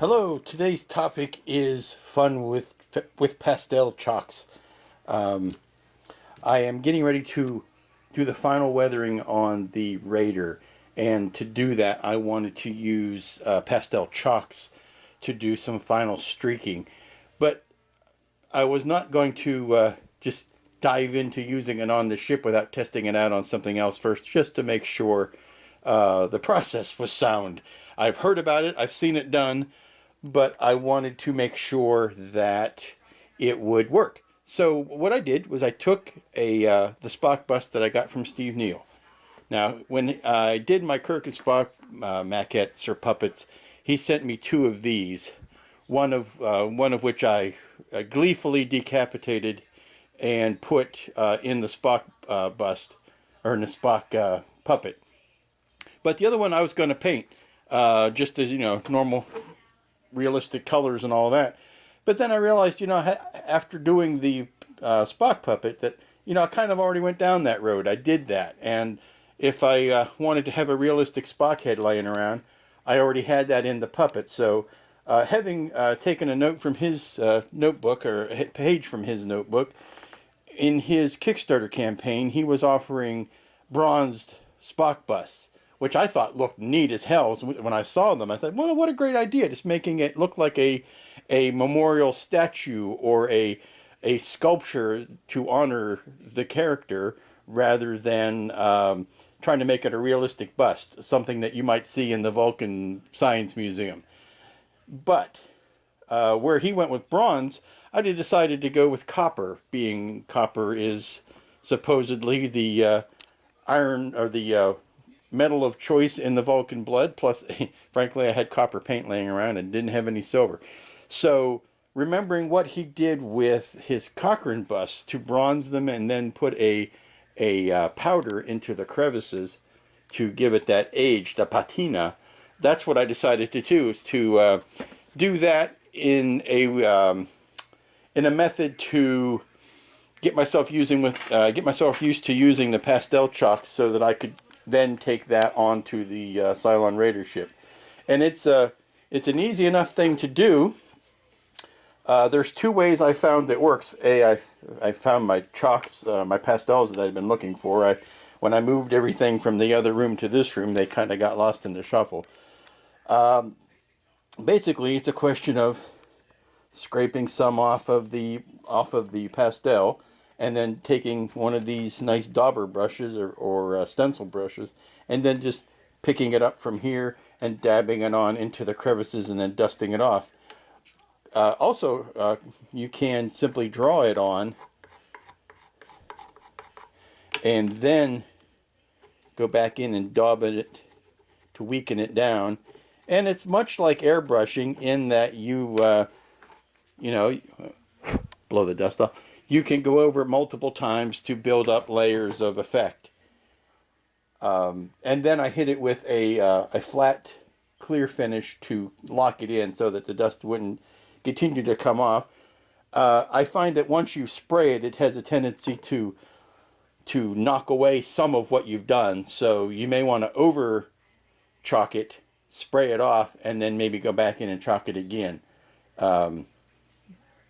Hello, today's topic is fun with pastel chalks. I am getting ready to do the final weathering on the Raider, and to do that I wanted to use pastel chalks to do some final streaking. But I was not going to just dive into using it on the ship without testing it out on something else first, just to make sure the process was sound. I've heard about it, I've seen it done, but I wanted to make sure that it would work. So what I did was I took the Spock bust that I got from Steve Neill. Now, when I did my Kirk and Spock maquettes or puppets, he sent me two of these. One of which I gleefully decapitated and put in the Spock bust, or in the Spock puppet. But the other one I was going to paint, just as normal realistic colors and all that. But then I realized, after doing the Spock puppet, that I kind of already went down that road. I did that, and if I wanted to have a realistic Spock head laying around, I already had that in the puppet. So having taken a note from his notebook, or a page from his notebook, in his Kickstarter campaign, he was offering bronzed Spock busts, which I thought looked neat as hell. When I saw them, I thought, well, what a great idea, just making it look like a memorial statue or a sculpture to honor the character, rather than trying to make it a realistic bust, something that you might see in the Vulcan Science Museum. But where he went with bronze, I decided to go with copper, being copper is supposedly the iron, or the metal of choice in the Vulcan blood. Plus, frankly, I had copper paint laying around and didn't have any silver. So, remembering what he did with his Cochrane busts to bronze them and then put a powder into the crevices to give it that age, the patina, that's what I decided to do, is to do that in a method to get myself used to using the pastel chalks, so that I could then take that onto the Cylon Raider ship. And it's an easy enough thing to do. There's two ways I found that works. I found my chalks, my pastels that I'd been looking for. When I moved everything from the other room to this room, they kind of got lost in the shuffle. Basically, it's a question of scraping some off of the pastel, and then taking one of these nice dauber brushes, or stencil brushes, and then just picking it up from here and dabbing it on into the crevices and then dusting it off. Also, you can simply draw it on and then go back in and daub it to weaken it down. And it's much like airbrushing in that you blow the dust off. You can go over it multiple times to build up layers of effect. And then I hit it with a flat clear finish to lock it in so that the dust wouldn't continue to come off. I find that once you spray it, it has a tendency to knock away some of what you've done. So you may want to over chalk it, spray it off, and then maybe go back in and chalk it again.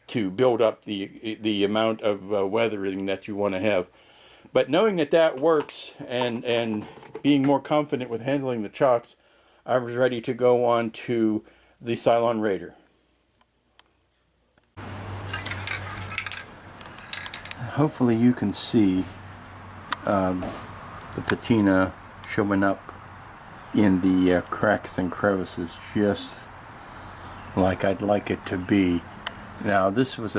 To build up the amount of weathering that you want to have. But knowing that works, and being more confident with handling the chalks, I was ready to go on to the Cylon Raider. Hopefully you can see the patina showing up in the cracks and crevices, just like I'd like it to be. Now, this was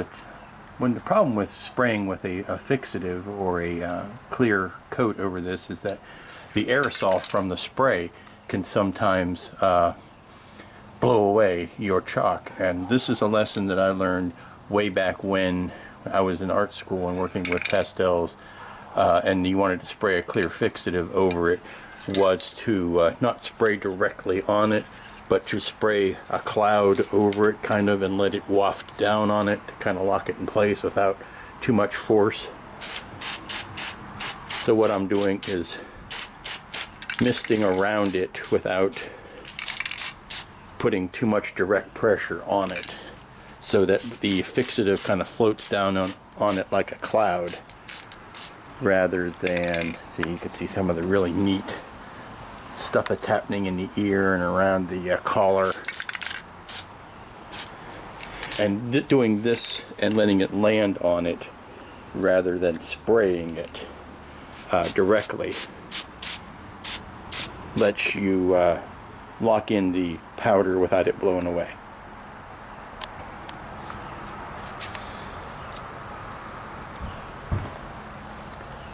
when the problem with spraying with a fixative or a clear coat over this is that the aerosol from the spray can sometimes blow away your chalk. And this is a lesson that I learned way back when I was in art school and working with pastels, and you wanted to spray a clear fixative over it, was to not spray directly on it, but to spray a cloud over it, kind of, and let it waft down on it to kind of lock it in place without too much force. So what I'm doing is misting around it without putting too much direct pressure on it, so that the fixative kind of floats down on it like a cloud, rather than, see, you can see some of the really neat stuff that's happening in the ear and around the collar. And doing this and letting it land on it rather than spraying it directly lets you lock in the powder without it blowing away.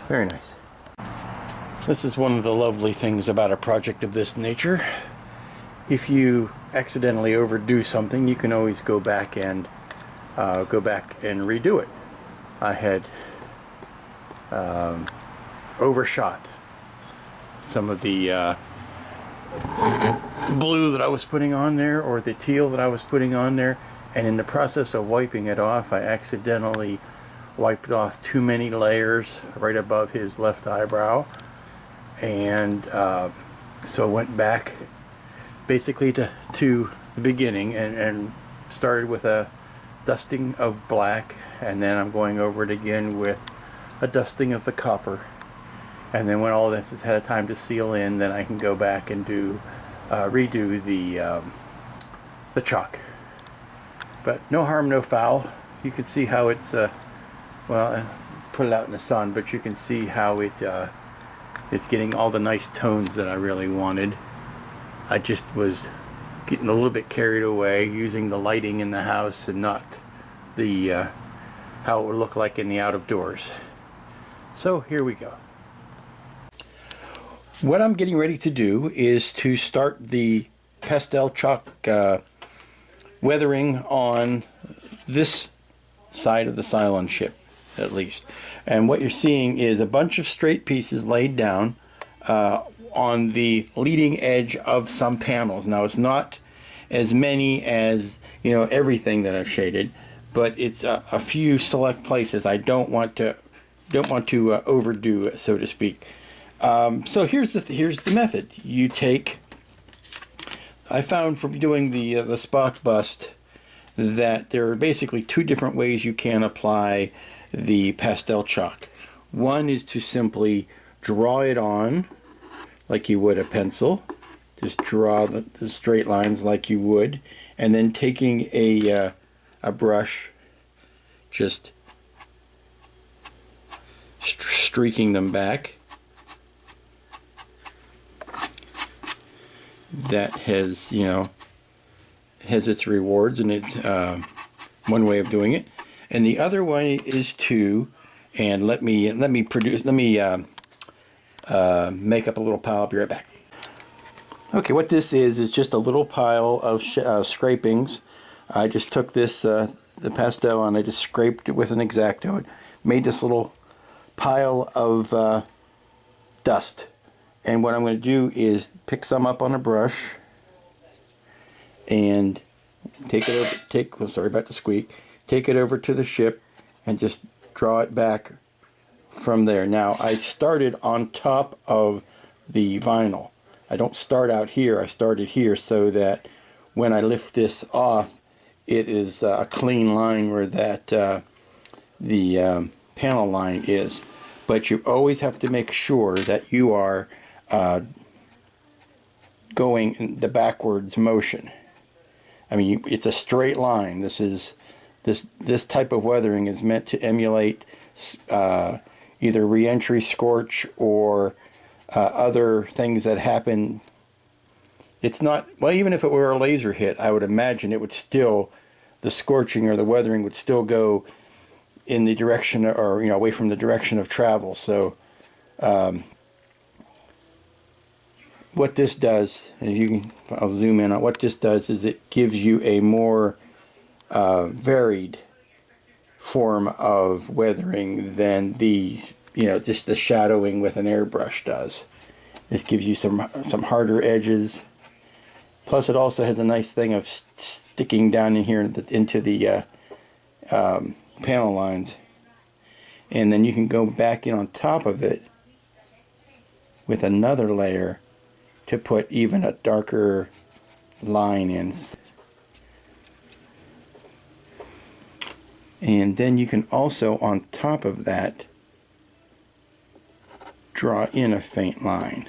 Very nice. This is one of the lovely things about a project of this nature. If you accidentally overdo something, you can always go back and redo it. I had overshot some of the blue that I was putting on there, or the teal that I was putting on there, and in the process of wiping it off, I accidentally wiped off too many layers right above his left eyebrow, and so I went back basically to the beginning and started with a dusting of black, and then I'm going over it again with a dusting of the copper, and then when all this has had time to seal in, then I can go back and redo the chalk. But no harm, no foul. You can see how it's well, put it out in the sun, but you can see how it's getting all the nice tones that I really wanted. I just was getting a little bit carried away using the lighting in the house and not the how it would look like in the out of doors. So here we go. What I'm getting ready to do is to start the pastel chalk weathering on this side of the Cylon ship, at least. And what you're seeing is a bunch of straight pieces laid down on the leading edge of some panels. Now, it's not as many as, you know, everything that I've shaded, but it's a few select places. I don't want to overdo it, so to speak. So here's the method. You take, I found from doing the Spock bust that there are basically two different ways you can apply the pastel chalk. One is to simply draw it on like you would a pencil. Just draw the straight lines like you would, and then taking a brush, just streaking them back. That has, you know, has its rewards, and it's one way of doing it. And the other way is to, and let me make up a little pile. I'll be right back. Okay, what this is just a little pile of scrapings. I just took this the pastel and I just scraped it with an X-Acto. Made this little pile of dust. And what I'm going to do is pick some up on a brush and take it over. Sorry about the squeak. Take it over to the ship and just draw it back from there. Now, I started on top of the vinyl. I don't start out here. I started here so that when I lift this off, it is a clean line where that the panel line is. But you always have to make sure that you are going in the backwards motion. I mean, it's a straight line. This type of weathering is meant to emulate either re-entry scorch or other things that happen. It's not, well, even if it were a laser hit, I would imagine it would still, the scorching or the weathering would still go in the direction, or, you know, away from the direction of travel. So what this does, if you can, I'll zoom in on what this does, is it gives you a more varied form of weathering than the, you know, just the shadowing with an airbrush does. This gives you some harder edges. Plus, it also has a nice thing of sticking down in here into the panel lines, and then you can go back in on top of it with another layer to put even a darker line in. And then you can also, on top of that, draw in a faint line.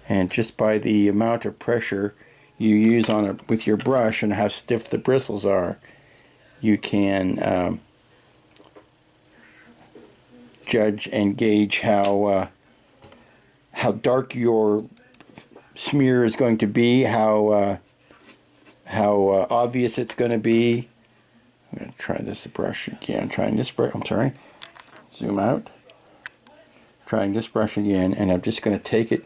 And just by the amount of pressure you use on it with your brush and how stiff the bristles are, you can judge and gauge how dark your smear is going to be, how obvious it's going to be. I'm going to try this brush again. Trying this brush. I'm sorry. Zoom out. Trying this brush again, and I'm just going to take it,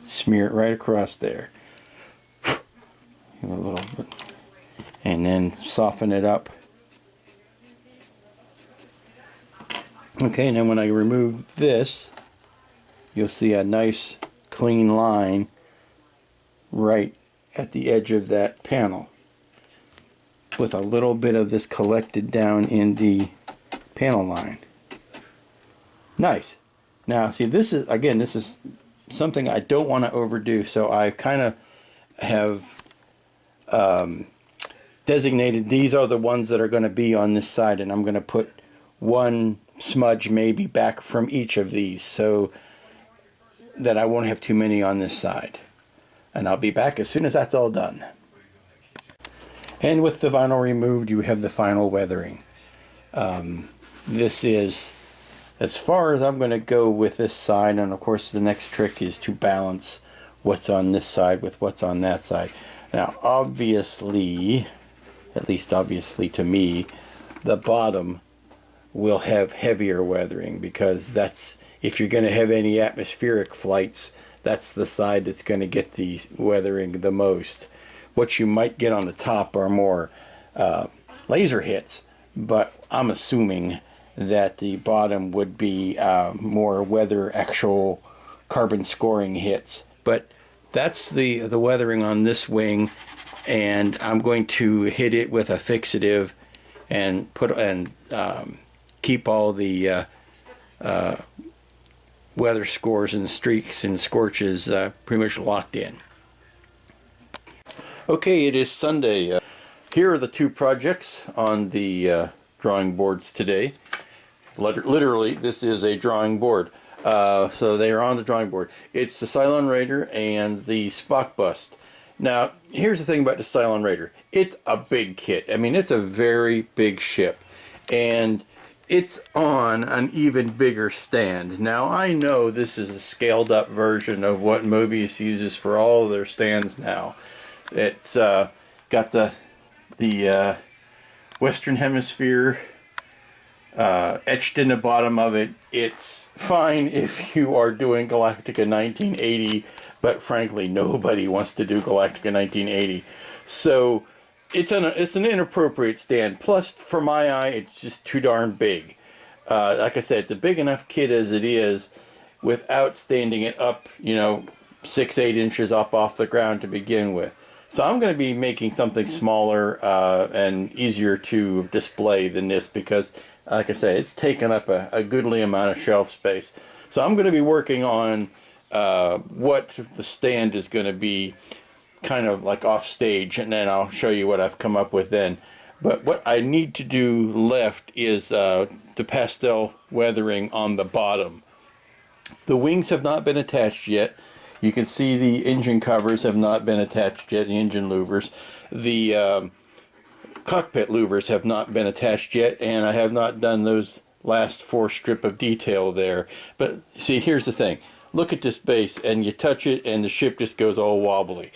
smear it right across there. Give it a little bit, and then soften it up. Okay, and then when I remove this, you'll see a nice clean line right at the edge of that panel, with a little bit of this collected down in the panel line. Nice. Now see, this is something I don't want to overdo, so I kind of have designated these are the ones that are going to be on this side, and I'm going to put one smudge maybe back from each of these so that I won't have too many on this side. And I'll be back as soon as that's all done. And with the vinyl removed, you have the final weathering. This is as far as I'm going to go with this side, and of course the next trick is to balance what's on this side with what's on that side. Now obviously, at least obviously to me, the bottom will have heavier weathering, because that's, if you're going to have any atmospheric flights, that's the side that's going to get the weathering the most. What you might get on the top are more laser hits, but I'm assuming that the bottom would be more weather, actual carbon scoring hits. But that's the weathering on this wing, and I'm going to hit it with a fixative and keep all the weather scores and streaks and scorches pretty much locked in. Okay, it is Sunday. Here are the two projects on the drawing boards today. Literally, this is a drawing board. So they are on the drawing board. It's the Cylon Raider and the Spock bust. Now, here's the thing about the Cylon Raider. It's a big kit. I mean, it's a very big ship. And it's on an even bigger stand. Now, I know this is a scaled up version of what Mobius uses for all of their stands now. It's got the Western Hemisphere etched in the bottom of it. It's fine if you are doing Galactica 1980, but frankly, nobody wants to do Galactica 1980. So it's an inappropriate stand. Plus, for my eye, it's just too darn big. Like I said, it's a big enough kit as it is, without standing it up, 6-8 inches up off the ground to begin with. So I'm going to be making something smaller and easier to display than this, because, like I say, it's taken up a goodly amount of shelf space. So I'm going to be working on what the stand is going to be, kind of like off stage, and then I'll show you what I've come up with then. But what I need to do left is the pastel weathering on the bottom. The wings have not been attached yet. You can see the engine covers have not been attached yet, the engine louvers. The cockpit louvers have not been attached yet, and I have not done those last 4 strip of detail there. But see, here's the thing. Look at this base, and you touch it, and the ship just goes all wobbly.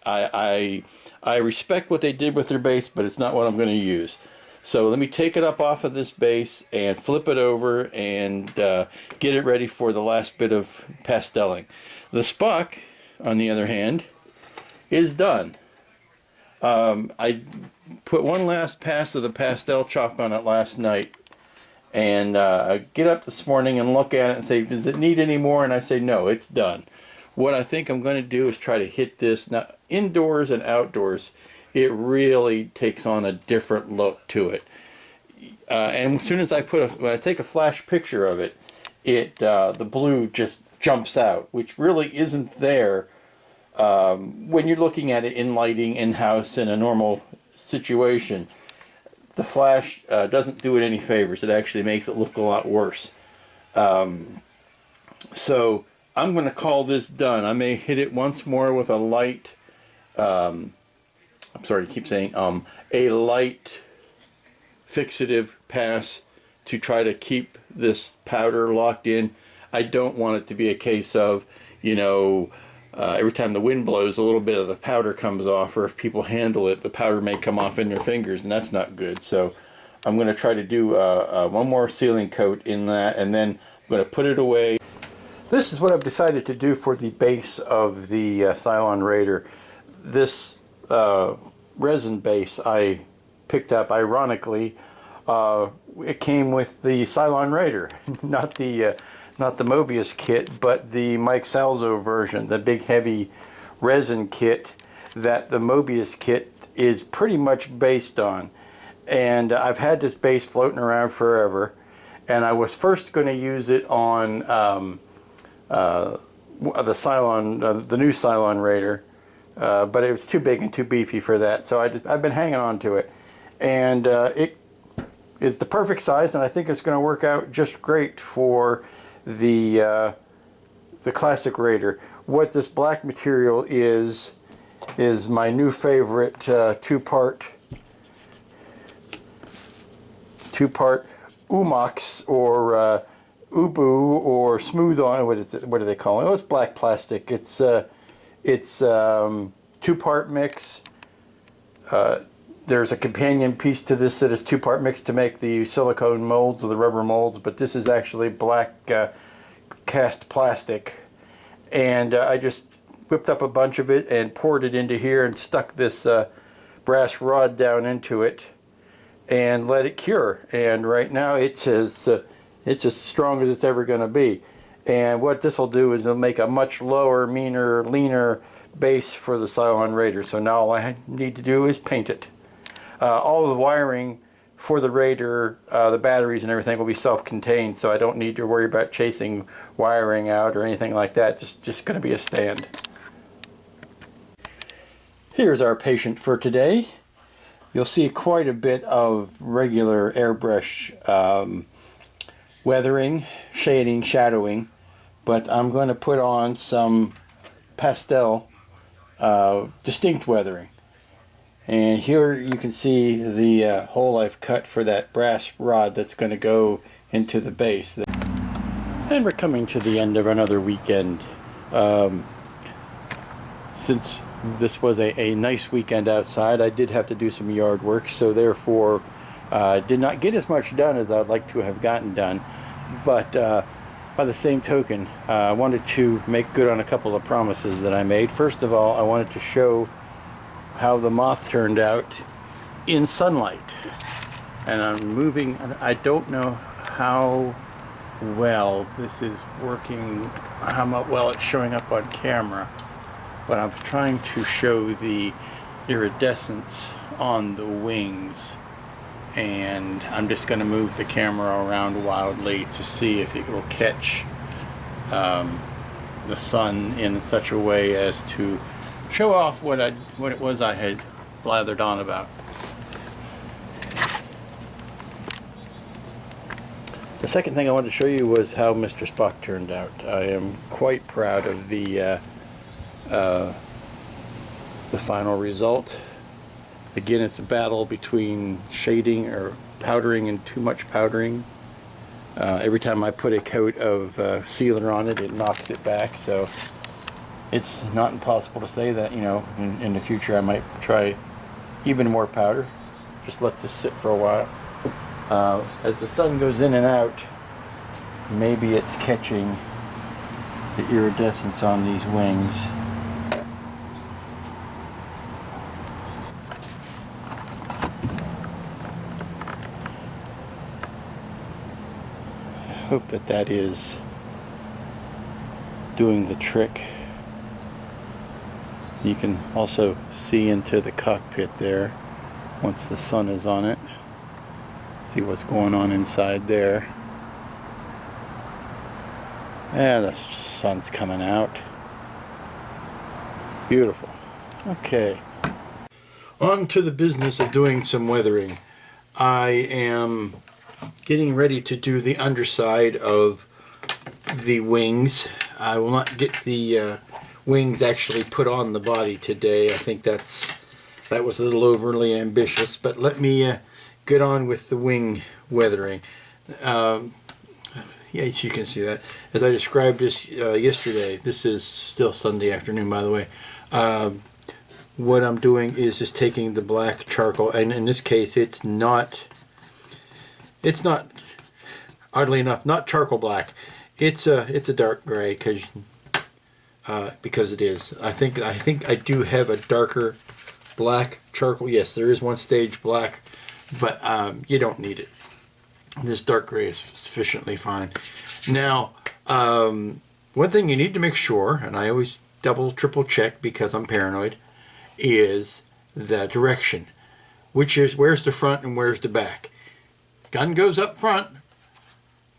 I respect what they did with their base, but it's not what I'm going to use. So let me take it up off of this base and flip it over and get it ready for the last bit of pasteling. The Spock, on the other hand, is done. I put one last pass of the pastel chalk on it last night, and I get up this morning and look at it and say, does it need any more? And I say, no, it's done. What I think I'm going to do is try to hit this. Now, indoors and outdoors, it really takes on a different look to it. and as soon as when I take a flash picture of it, the blue just jumps out, which really isn't there when you're looking at it in lighting, in-house, in a normal situation. The flash doesn't do it any favors. It actually makes it look a lot worse. So I'm going to call this done. I may hit it once more with a light, I'm sorry to keep saying a light fixative pass to try to keep this powder locked in. I don't want it to be a case of, you know, every time the wind blows, a little bit of the powder comes off, or if people handle it, the powder may come off in their fingers, and that's not good. So I'm going to try to do one more sealing coat in that, and then I'm going to put it away. This is what I've decided to do for the base of the Cylon Raider. This resin base I picked up, ironically, it came with the Cylon Raider, not the Mobius kit, but the Mike Salzo version, the big heavy resin kit that the Mobius kit is pretty much based on. And I've had this base floating around forever, and I was first going to use it on the Cylon, the new Cylon Raider, but it was too big and too beefy for that, so I've been hanging on to it. And it is the perfect size, and I think it's going to work out just great for the classic Raider. What this black material is my new favorite two-part Umox or Ubu or smooth on. What is it? What do they call it? Oh, it's black plastic. It's two-part mix. There's a companion piece to this that is two-part mix to make the silicone molds or the rubber molds, but this is actually black cast plastic. And I just whipped up a bunch of it and poured it into here and stuck this brass rod down into it and let it cure. And right now it's as strong as it's ever going to be. And what this will do is it'll make a much lower, meaner, leaner base for the Cylon Raider. So now all I need to do is paint it. All of the wiring for the Raider, the batteries and everything will be self-contained, so I don't need to worry about chasing wiring out or anything like that. It's just going to be a stand. Here's our patient for today. You'll see quite a bit of regular airbrush weathering, shading, shadowing, but I'm going to put on some pastel distinct weathering. And here you can see the hole I've cut for that brass rod that's going to go into the base. And we're coming to the end of another weekend. Since this was a nice weekend outside, I did have to do some yard work, so therefore did not get as much done as I'd like to have gotten done. But by the same token, I wanted to make good on a couple of promises that I made. First of all, I wanted to show how the moth turned out in sunlight. And I'm moving, I don't know how well this is working, how well it's showing up on camera, but I'm trying to show the iridescence on the wings, and I'm just going to move the camera around wildly to see if it will catch the sun in such a way as to show off what it was I had blathered on about. The second thing I wanted to show you was how Mr. Spock turned out. I am quite proud of the final result. Again, it's a battle between shading or powdering and too much powdering. Every time I put a coat of sealer on it, it knocks it back. So it's not impossible to say that, you know, in the future I might try even more powder. Just let this sit for a while. As the sun goes in and out, maybe it's catching the iridescence on these wings. I hope that is doing the trick. You can also see into the cockpit there once the sun is on it. See what's going on inside there. And the sun's coming out. Beautiful. Okay. On to the business of doing some weathering. I am getting ready to do the underside of the wings. I will not get the wings actually put on the body today. I think that was a little overly ambitious, but let me get on with the wing weathering. Yes, you can see that. As I described this yesterday, this is still Sunday afternoon, by the way. What I'm doing is just taking the black charcoal, and in this case, it's not, oddly enough, not charcoal black. It's a dark gray because it is. I think I do have a darker black charcoal. Yes, there is one stage black, but you don't need it. This dark gray is sufficiently fine. Now, one thing you need to make sure, and I always double, triple check because I'm paranoid, is the direction. Where's the front and where's the back? Gun goes up front.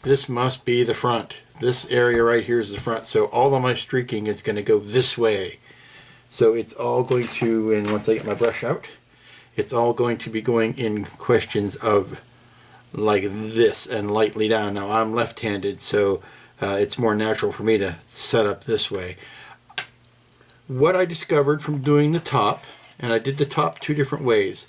This must be the front. This area right here is the front. So all of my streaking is going to go this way. So it's all going to, and once I get my brush out, it's all going to be going in questions of like this and lightly down. Now I'm left-handed, so it's more natural for me to set up this way. What I discovered from doing the top, and I did the top two different ways.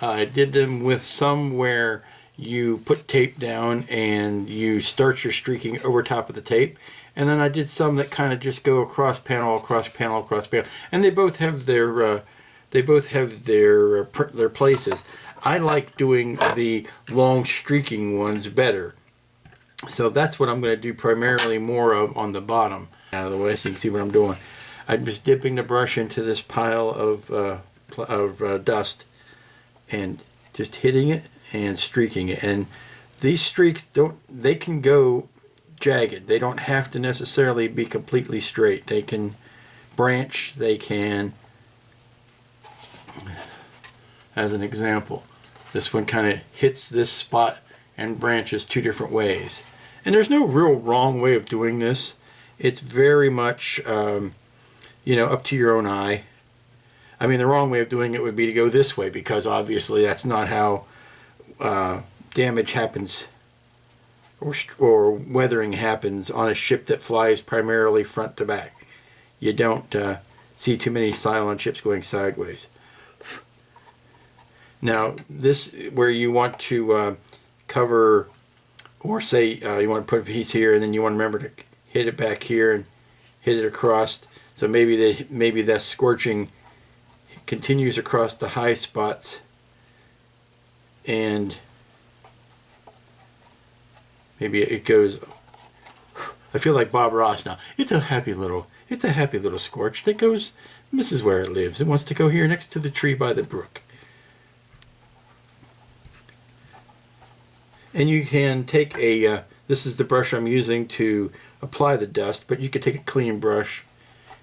I did them with some where you put tape down and you start your streaking over top of the tape, and then I did some that kind of just go across panel, across panel, across panel, and they both have their their places. I like doing the long streaking ones better, so that's what I'm going to do primarily more of on the bottom. Out of the way so you can see what I'm doing. I'm just dipping the brush into this pile of dust and just hitting it and streaking it. And these streaks they can go jagged. They don't have to necessarily be completely straight. They can branch. They can, as an example, this one kind of hits this spot and branches two different ways. And there's no real wrong way of doing this. It's very much you know, up to your own eye. I mean, the wrong way of doing it would be to go this way, because obviously that's not how damage happens or weathering happens on a ship that flies primarily front to back. You don't see too many Cylon ships going sideways. Now, this where you want to cover, or say you want to put a piece here, and then you want to remember to hit it back here and hit it across. So maybe that scorching continues across the high spots, and maybe it goes. I feel like Bob Ross now. It's a happy little scorch that goes, misses where it lives. It wants to go here next to the tree by the brook. And you can take a. This is the brush I'm using to apply the dust, but you could take a clean brush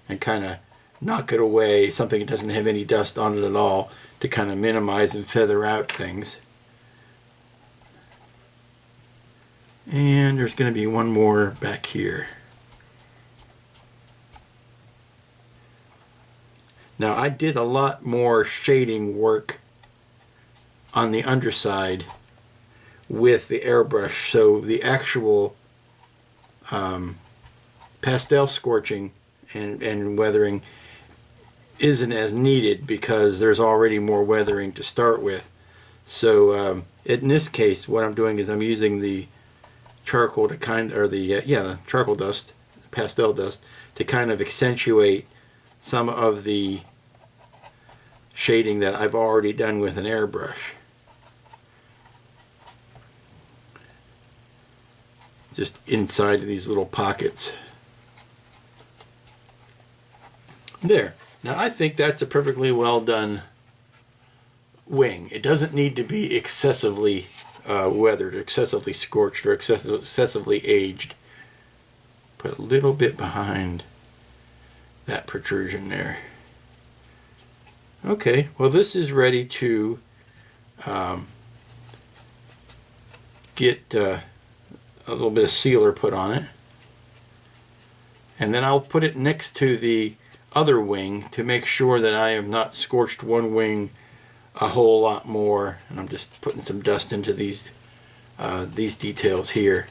and kind of knock it away, something that doesn't have any dust on it at all, to kind of minimize and feather out things. And there's going to be one more back here. Now, I did a lot more shading work on the underside with the airbrush, so the actual pastel scorching and weathering isn't as needed because there's already more weathering to start with. So in this case, what I'm doing is I'm using the charcoal to the charcoal dust, pastel dust, to kind of accentuate some of the shading that I've already done with an airbrush. Just inside of these little pockets. There. Now I think that's a perfectly well done wing. It doesn't need to be excessively weathered, excessively scorched, or excessively aged. Put a little bit behind that protrusion there. Okay, well this is ready to get a little bit of sealer put on it. And then I'll put it next to the other wing to make sure that I have not scorched one wing a whole lot more. And I'm just putting some dust into these details here.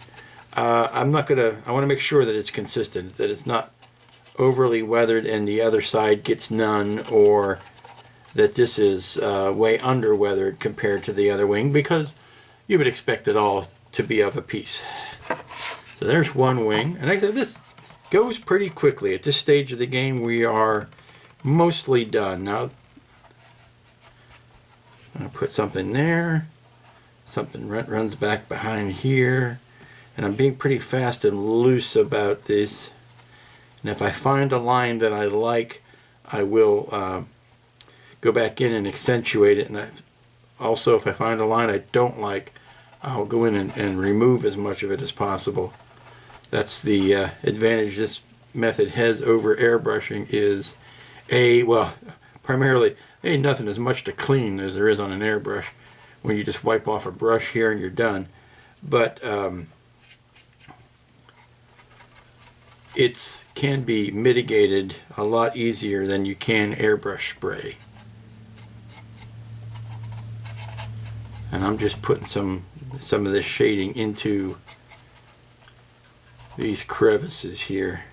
I want to make sure that it's consistent, that it's not overly weathered and the other side gets none, or that this is way under weathered compared to the other wing, because you would expect it all to be of a piece. So there's one wing, and actually this goes pretty quickly. At this stage of the game we are mostly done. Now I'm going to put something there, something runs back behind here, and I'm being pretty fast and loose about this. And if I find a line that I like, I will go back in and accentuate it. And also, if I find a line I don't like, I'll go in and remove as much of it as possible. That's the advantage this method has over airbrushing, is well, primarily, ain't nothing as much to clean as there is on an airbrush when you just wipe off a brush here and you're done. But it can be mitigated a lot easier than you can airbrush spray. And I'm just putting some of this shading into these crevices here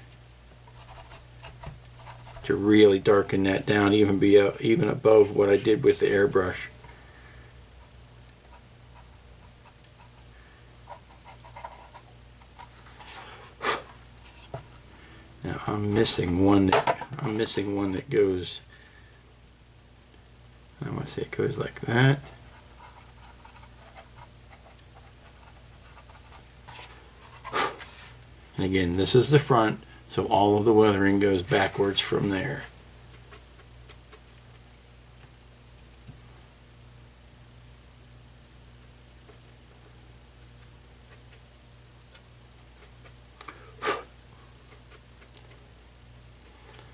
to really darken that down, even above what I did with the airbrush. Now I'm missing one that goes. I want to say it goes like that. And again, this is the front, so all of the weathering goes backwards from there.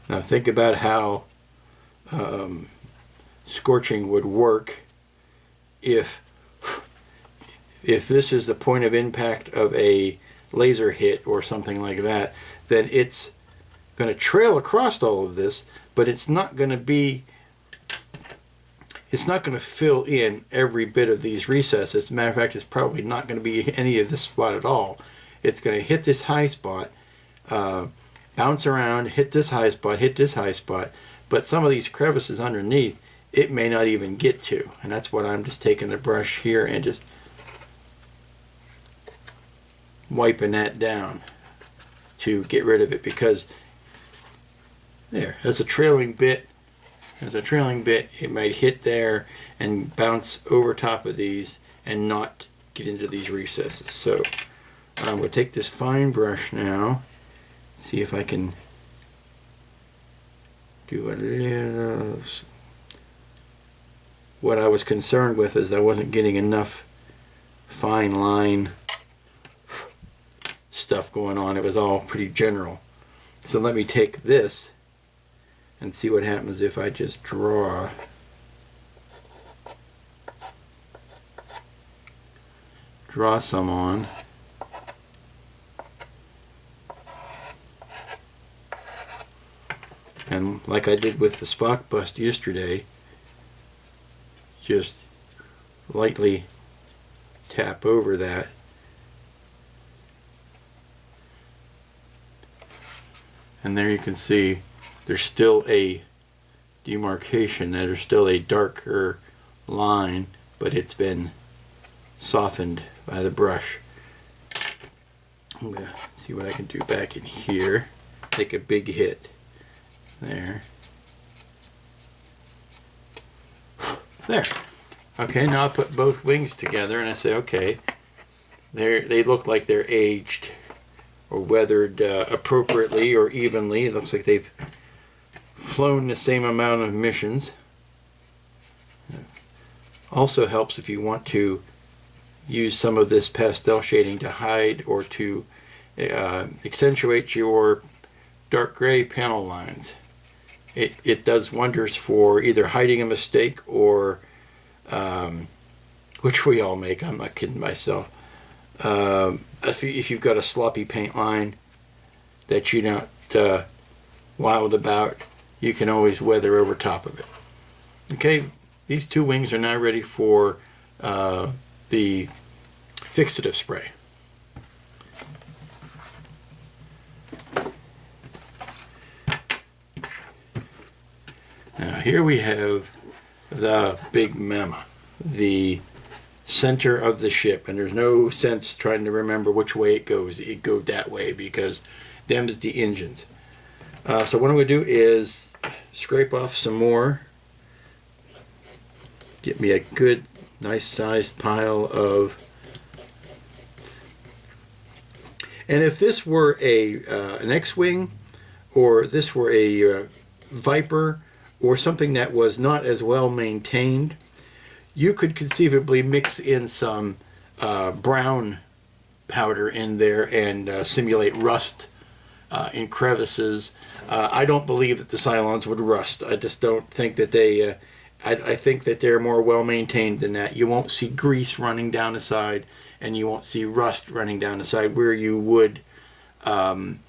Now think about how scorching would work if this is the point of impact of a laser hit or something like that. Then it's going to trail across all of this, but it's not going to fill in every bit of these recesses. As a matter of fact, it's probably not going to be any of this spot at all. It's going to hit this high spot, bounce around, hit this high spot, but some of these crevices underneath it may not even get to, and that's what I'm just taking the brush here and just wiping that down to get rid of it, because there's a trailing bit, it might hit there and bounce over top of these and not get into these recesses. So I'm going to take this fine brush now, see if I can do a little. What I was concerned with is I wasn't getting enough fine line stuff going on. It was all pretty general. So let me take this and see what happens if I just draw some on. And like I did with the Spock bust yesterday, just lightly tap over that. And there you can see there's still a demarcation, there's still a darker line, but it's been softened by the brush. I'm going to see what I can do back in here. Take a big hit. There. There. Okay, now I put both wings together and I say, okay, they look like they're aged or weathered appropriately or evenly. It looks like they've flown the same amount of missions. Also helps if you want to use some of this pastel shading to hide or to accentuate your dark gray panel lines. It does wonders for either hiding a mistake or, which we all make, I'm not kidding myself, If you've got a sloppy paint line that you're not wild about, you can always weather over top of it. Okay, these two wings are now ready for the fixative spray. Now here we have the big mama, the center of the ship, and there's no sense trying to remember which way it goes. It goes that way because them's the engines. So what I'm going to do is scrape off some more. Get me a good, nice sized pile of. And if this were an X-wing, or this were a Viper, or something that was not as well maintained, you could conceivably mix in some brown powder in there and simulate rust in crevices. I don't believe that the Cylons would rust. I just don't think that they... I think that they're more well maintained than that. You won't see grease running down the side, and you won't see rust running down the side where you would in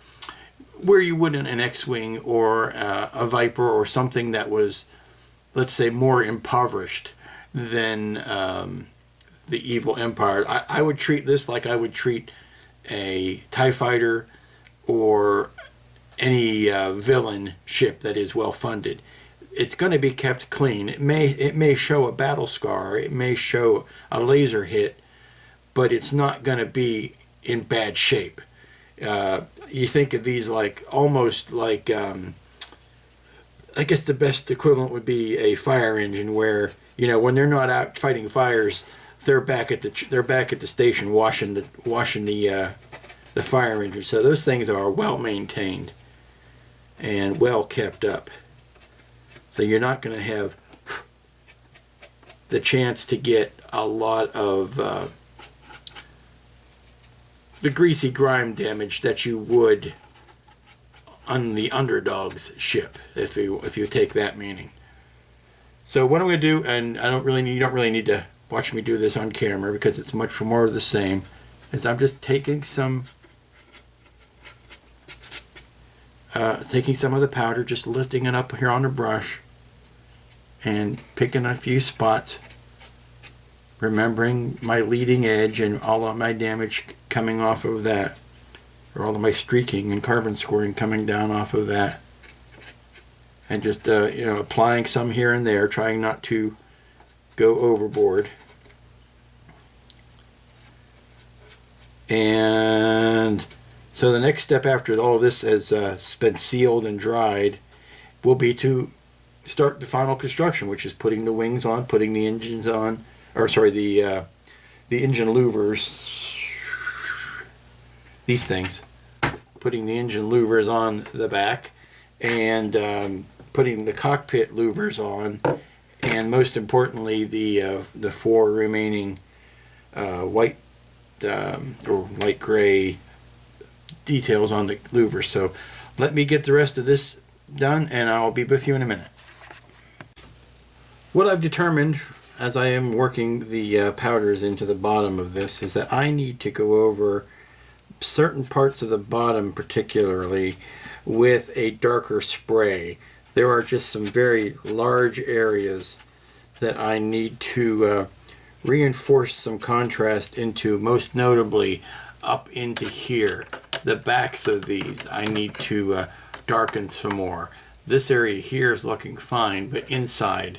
an X-wing or a Viper or something that was, let's say, more impoverished than the evil Empire. I would treat this like I would treat a TIE fighter or any villain ship that is well funded. It's going to be kept clean. It may show a battle scar, it may show a laser hit, but it's not going to be in bad shape. You think of these like almost like I guess the best equivalent would be a fire engine, where when they're not out fighting fires, they're back at the station washing the fire engine. So those things are well maintained and well kept up. So you're not going to have the chance to get a lot of the greasy grime damage that you would on the Underdog's ship, if you take that meaning. So what I'm going to do, and you don't really need to watch me do this on camera because it's much more of the same, is I'm just taking some of the powder, just lifting it up here on the brush, and picking a few spots, remembering my leading edge and all of my damage coming off of that, or all of my streaking and carbon scoring coming down off of that, and just applying some here and there, trying not to go overboard. And so the next step after all this has been sealed and dried will be to start the final construction, which is putting the wings on, putting the engines on, or sorry, the engine louvers, these things, putting the engine louvers on the back, and putting the cockpit louvers on, and most importantly the four remaining white or light gray details on the louvers. So let me get the rest of this done, and I'll be with you in a minute. What I've determined as I am working the powders into the bottom of this is that I need to go over certain parts of the bottom particularly with a darker spray. There are just some very large areas that I need to reinforce some contrast into, most notably up into here. The backs of these I need to darken some more. This area here is looking fine, but inside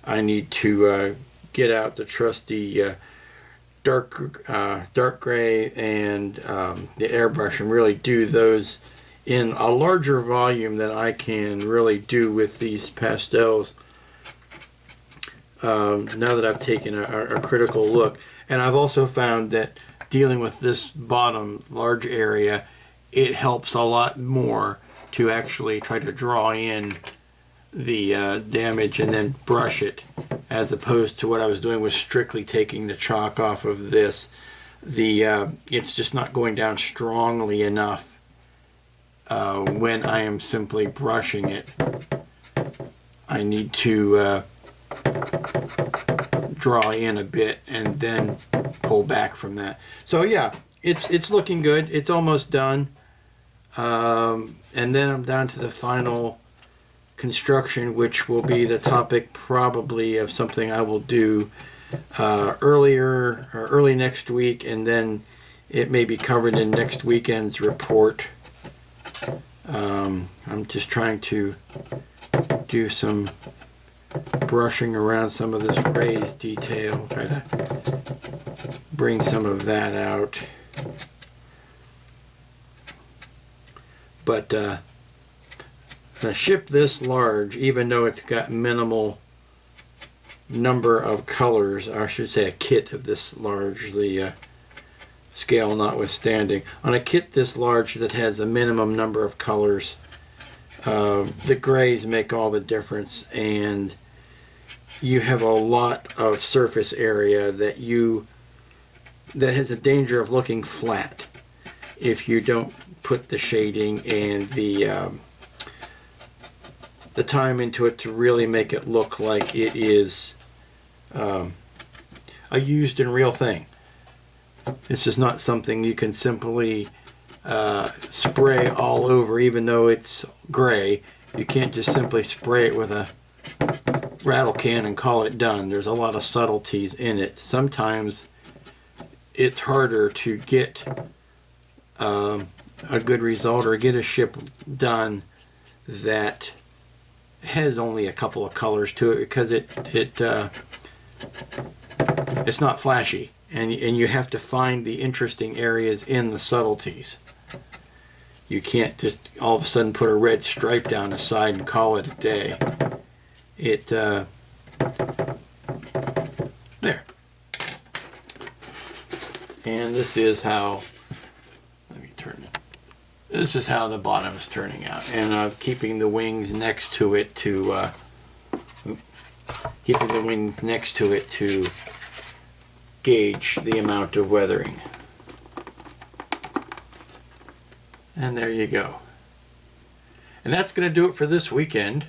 I need to get out the trusty dark gray and the airbrush and really do those in a larger volume than I can really do with these pastels. Now that I've taken a critical look, and I've also found that dealing with this bottom large area, it helps a lot more to actually try to draw in the damage and then brush it, as opposed to what I was doing was strictly taking the chalk off of this. It's just not going down strongly enough when I am simply brushing it. I need to draw in a bit and then pull back from that. So yeah, it's looking good. It's almost done. And then I'm down to the final construction, which will be the topic probably of something I will do early next week, and then it may be covered in next weekend's report. I'm just trying to do some brushing around some of this raised detail, try to bring some of that out. But a ship this large, even though it's got minimal number of colors, or I should say a kit of this large, the scale notwithstanding, on a kit this large that has a minimum number of colors, the grays make all the difference, and you have a lot of surface area that has a danger of looking flat if you don't put the shading and the time into it to really make it look like it is a used and real thing. This is not something you can simply spray all over, even though it's gray. You can't just simply spray it with a rattle can and call it done. There's a lot of subtleties in it. Sometimes it's harder to get a good result or get a ship done that has only a couple of colors to it, because it's not flashy, and you have to find the interesting areas in the subtleties. You can't just all of a sudden put a red stripe down the side and call it a day. There. And this is how, let me turn it. This is how the bottom is turning out, and I'm keeping the wings next to it to gauge the amount of weathering. And there you go. And that's going to do it for this weekend.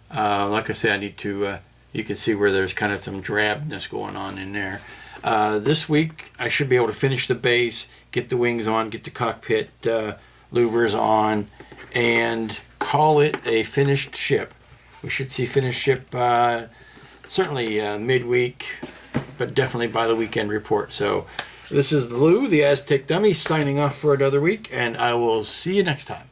Like I said, I need to, you can see where there's kind of some drabness going on in there. This week I should be able to finish the base, get the wings on, get the cockpit louvers on, and call it a finished ship. We should see finished ship certainly midweek, but definitely by the weekend report. So this is Lou, the Aztec Dummy, signing off for another week, and I will see you next time.